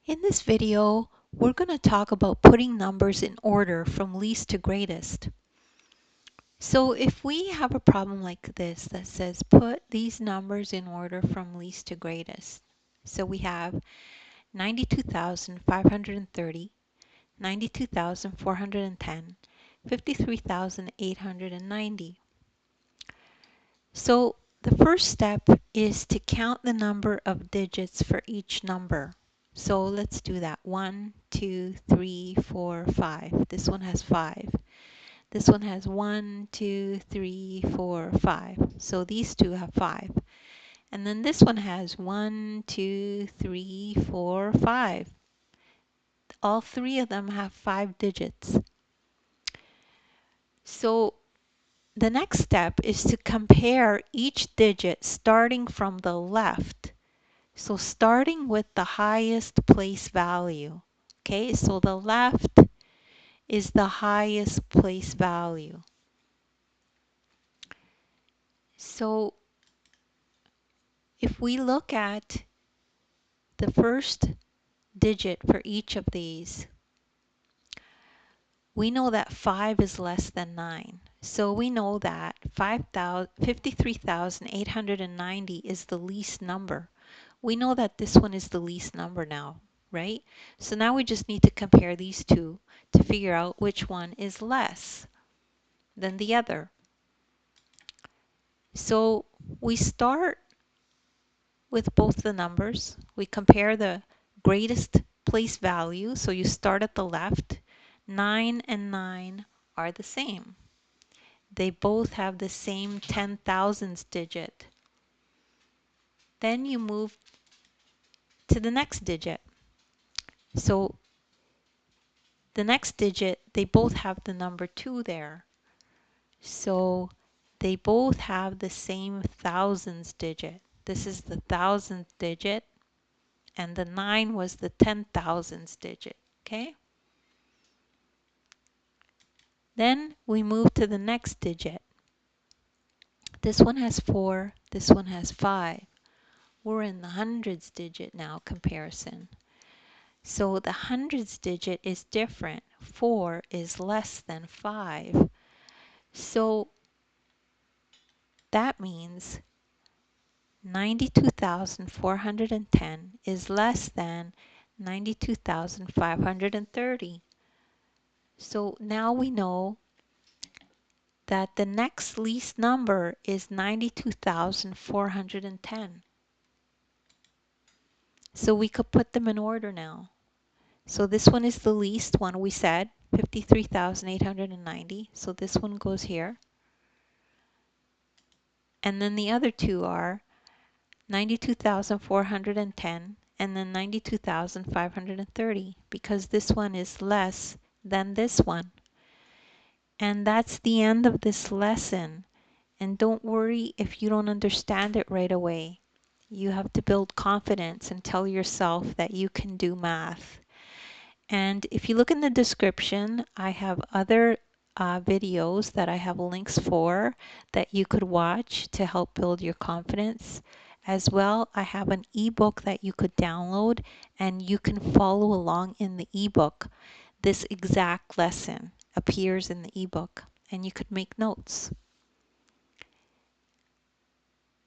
In this video, we're going to talk about putting numbers in order from least to greatest. So if we have a problem like this that says put these numbers in order from least to greatest. So we have 92,530, 92,410, 53,890. So the first step is to count the number of digits for each number. So let's do that. 1, 2, 3, 4, 5. This one has 5. This one has 1, 2, 3, 4, 5. So these two have 5. And then this one has 1, 2, 3, 4, 5. All three of them have 5 digits. So the next step is to compare each digit starting from the left. So starting with the highest place value. Okay, so the left is the highest place value. So if we look at the first digit for each of these, we know that 5 is less than 9. So we know that 53,890 is the least number. We know that this one is the least number now, right? So now we just need to compare these two to figure out which one is less than the other. So we start with both the numbers. We compare the greatest place value. So you start at the left. 9 and 9 are the same. They both have the same 10 thousandths digit. Then you move to the next digit. So the next digit, they both have the number 2 there. So they both have the same thousands digit. This is the thousandth digit, and the 9 was the 10 thousandths digit, okay? Then we move to the next digit. This one has 4, this one has 5. We're in the hundreds digit now comparison. So the hundreds digit is different. 4 is less than 5. So that means 92,410 is less than 92,530. So now we know that the next least number is 92,410. So we could put them in order now. So this one is the least one we said, 53,890. So this one goes here. And then the other two are 92,410 and then 92,530 because this one is less than this one. And that's the end of this lesson. And don't worry if you don't understand it right away. You have to build confidence and tell yourself that you can do math. And if you look in the description, I have other videos that I have links for that you could watch to help build your confidence. As well, I have an ebook that you could download and you can follow along in the ebook. This exact lesson appears in the ebook and you could make notes.